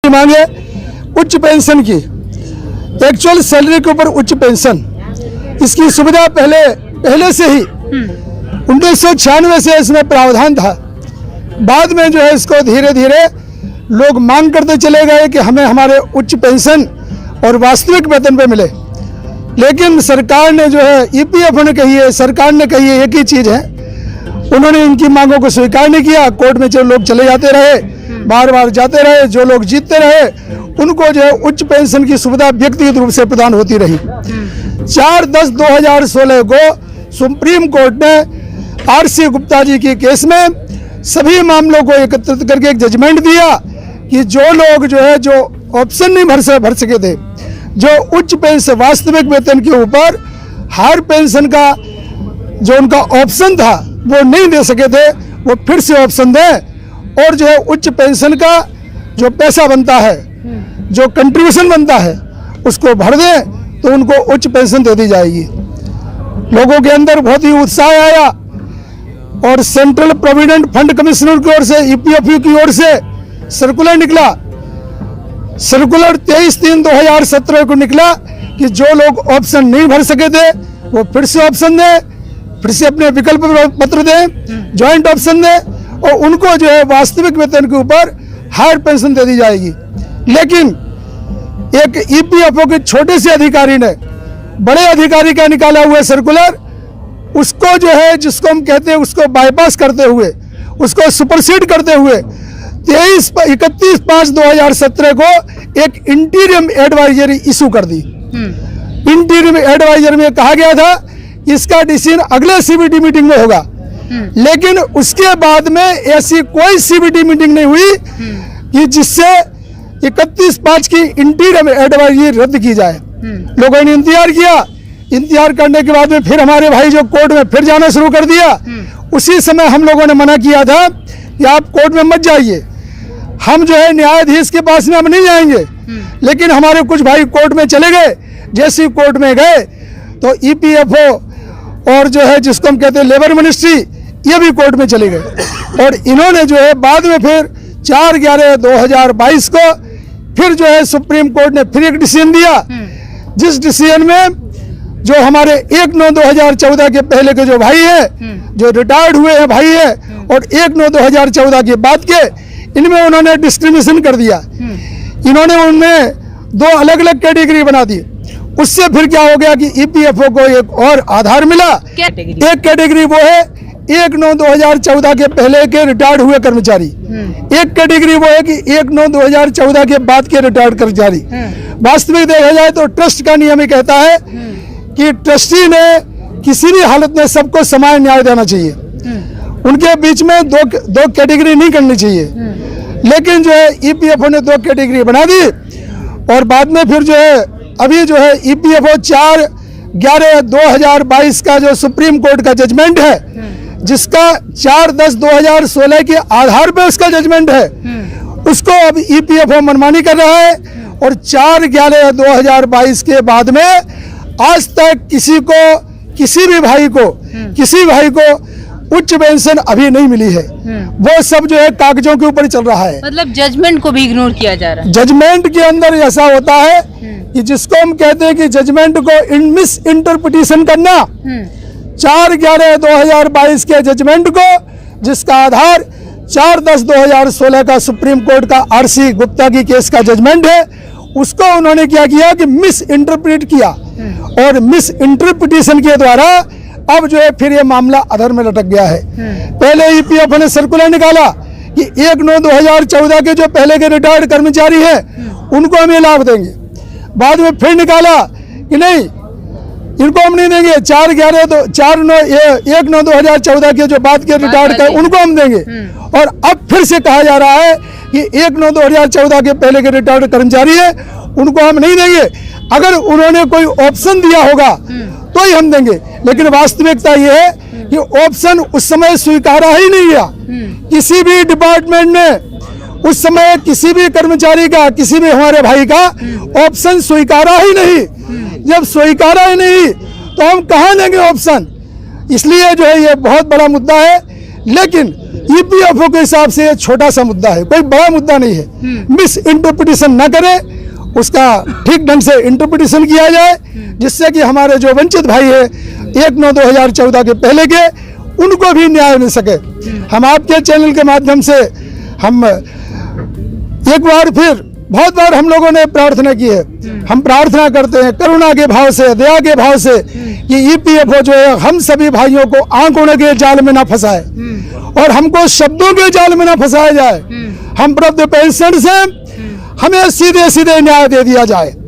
मांग है उच्च पेंशन की, एक्चुअल सैलरी के ऊपर उच्च पेंशन, इसकी सुविधा पहले से ही 1996 से इसमें प्रावधान था। बाद में जो है इसको धीरे धीरे लोग मांग करते चले गए कि हमें हमारे उच्च पेंशन और वास्तविक वेतन पे मिले, लेकिन सरकार ने जो है ईपीएफओ ने कही है, सरकार ने कही है एक ही चीज़ है, उन्होंने इनकी मांगों को स्वीकार नहीं किया। कोर्ट में जो लोग चले जाते रहे, बार बार जाते रहे, जो लोग जीतते रहे उनको जो है उच्च पेंशन की सुविधा व्यक्तिगत रूप से प्रदान होती रही। 4/10/2016 को सुप्रीम कोर्ट ने आरसी गुप्ता जी के केस में सभी मामलों को एकत्रित करके एक जजमेंट दिया कि जो लोग जो है जो ऑप्शन नहीं भर सके थे, जो उच्च पेंशन वास्तविक वेतन के ऊपर हायर पेंशन का जो उनका ऑप्शन था वो नहीं दे सके थे, वो फिर से ऑप्शन दें और जो है उच्च पेंशन का जो पैसा बनता है, जो कंट्रीब्यूशन बनता है उसको भर दें तो उनको उच्च पेंशन दे दी जाएगी। लोगों के अंदर बहुत ही उत्साह आया और सेंट्रल प्रोविडेंट फंड कमिश्नर की ओर से, ईपीएफओ की ओर से सर्कुलर निकला। सर्कुलर 23/3/2017 को निकला कि जो लोग ऑप्शन नहीं भर सके थे वो फिर से ऑप्शन दें, फिर से अपने विकल्प पत्र दें, ज्वाइंट ऑप्शन दें और उनको जो है वास्तविक वेतन के ऊपर हायर पेंशन दे दी जाएगी। लेकिन एक ईपीएफओ के छोटे से अधिकारी ने बड़े अधिकारी का निकाला हुआ सर्कुलर, उसको जो है जिसको हम कहते हैं उसको बाईपास करते हुए, उसको सुपरसीड करते हुए 31/5/2017 को एक इंटीरियम एडवाइजरी इशू कर दी। इंटीरियम एडवाइजरी में कहा गया था इसका डिसीजन अगले सीबीडी मीटिंग में होगा, लेकिन उसके बाद में ऐसी कोई सीबीडी मीटिंग नहीं हुई कि जिससे 31/5 की इंटीरियम एडवाइजरी रद्द की जाए। लोगों ने इंतजार किया, इंतजार करने के बाद में फिर हमारे भाई जो कोर्ट में फिर जाना शुरू कर दिया। उसी समय हम लोगों ने मना किया था कि आप कोर्ट में मत जाइए, हम जो है न्यायाधीश के पास में हम नहीं जाएंगे। लेकिन हमारे कुछ भाई कोर्ट में चले गए। जैसे कोर्ट में गए तो ईपीएफओ और जो है जिसको हम कहते हैं लेबर मिनिस्ट्री, ये भी कोर्ट में चले गए और इन्होंने जो है बाद में फिर 4/11/2022 को फिर जो है सुप्रीम कोर्ट ने फिर एक डिसीजन दिया, जिस डिसीजन में जो हमारे 1/9/2014 के पहले के जो भाई है, जो रिटायर्ड हुए हैं भाई है, और 1/9/2014 के बाद के, इनमें उन्होंने डिस्क्रिमिनेशन कर दिया। इन्होंने उनमें 2 अलग अलग कैटेगरी बना दी। उससे फिर क्या हो गया कि ईपीएफओ को एक और आधार मिला। एक कैटेगरी वो है 1/9/2014 के पहले के रिटायर्ड हुए कर्मचारी, एक कैटेगरी वो है कि 1/9/2014 के बाद के रिटायर्ड कर्मचारी। वास्तविक देखा जाए तो ट्रस्ट का नियम ही कहता है कि ट्रस्टी ने किसी भी हालत में सबको समान न्याय देना चाहिए, उनके बीच में दो कैटेगरी नहीं करनी चाहिए। लेकिन जो है ईपीएफओ ने 2 कैटेगरी बना दी और बाद में फिर जो है अभी जो है ईपीएफओ 4/11/2022 का जो सुप्रीम कोर्ट का जजमेंट है, जिसका 4/10/2016 के आधार पर उसका जजमेंट है, उसको अब ईपीएफओ मनमानी कर रहा है। और 4/11/2022 के बाद में आज तक किसी भी भाई को उच्च पेंशन अभी नहीं मिली है। वो सब जो है कागजों के ऊपर चल रहा है, मतलब जजमेंट को भी इग्नोर किया जा रहा है। जजमेंट के अंदर ऐसा होता है कि जिसको हम कहते हैं कि जजमेंट को मिस इंटरप्रिटेशन करना। 4/11/2022 के जजमेंट को, जिसका आधार 4/10/2016 का सुप्रीम कोर्ट का आरसी गुप्ता की केस का जजमेंट है, उसको उन्होंने क्या किया कि मिस इंटरप्रेट किया और मिस इंटरप्रिटेशन के द्वारा अब जो है फिर ये मामला अधर में लटक गया है। पहले ईपीएफओ ने सर्कुलर निकाला कि 1/9/2014 के जो पहले के रिटायर्ड कर्मचारी हैं उनको हम ये लाभ देंगे। बाद में फिर निकाला कि नहीं, इनको हम नहीं देंगे। 1/9/2014 के जो बाद के रिटायर्ड कर उनको हम देंगे। और अब फिर से कहा जा रहा है कि 1/9/2014 के पहले के रिटायर्ड कर्मचारी है उनको हम नहीं देंगे, अगर उन्होंने कोई ऑप्शन दिया होगा तो ही हम देंगे। लेकिन वास्तविकता ये है कि ऑप्शन उस समय स्वीकारा ही नहीं गया। किसी भी डिपार्टमेंट ने उस समय किसी भी कर्मचारी का, किसी भी हमारे भाई का ऑप्शन स्वीकारा ही नहीं। जब स्वीकारा ही नहीं तो हम कहाँ देंगे ऑप्शन? इसलिए जो है ये बहुत बड़ा मुद्दा है। लेकिन ईपीएफओ के हिसाब से ये छोटा सा मुद्दा है, कोई बड़ा मुद्दा नहीं है। मिस इंटरप्रिटेशन न करे, उसका ठीक ढंग से इंटरप्रिटेशन किया जाए, जिससे कि हमारे जो वंचित भाई है 1/9/2014 के पहले के, उनको भी न्याय मिल सके। हम आपके चैनल के माध्यम से हम एक बार फिर, बहुत बार हम लोगों ने प्रार्थना की है, हम प्रार्थना करते हैं करुणा के भाव से, दया के भाव से कि ईपीएफओ जो है हम सभी भाइयों को आंखों के जाल में ना फंसाए और हमको शब्दों के जाल में ना फंसाया जाए। हम वृद्ध पेंशन से हमें सीधे सीधे न्याय दे दिया जाए।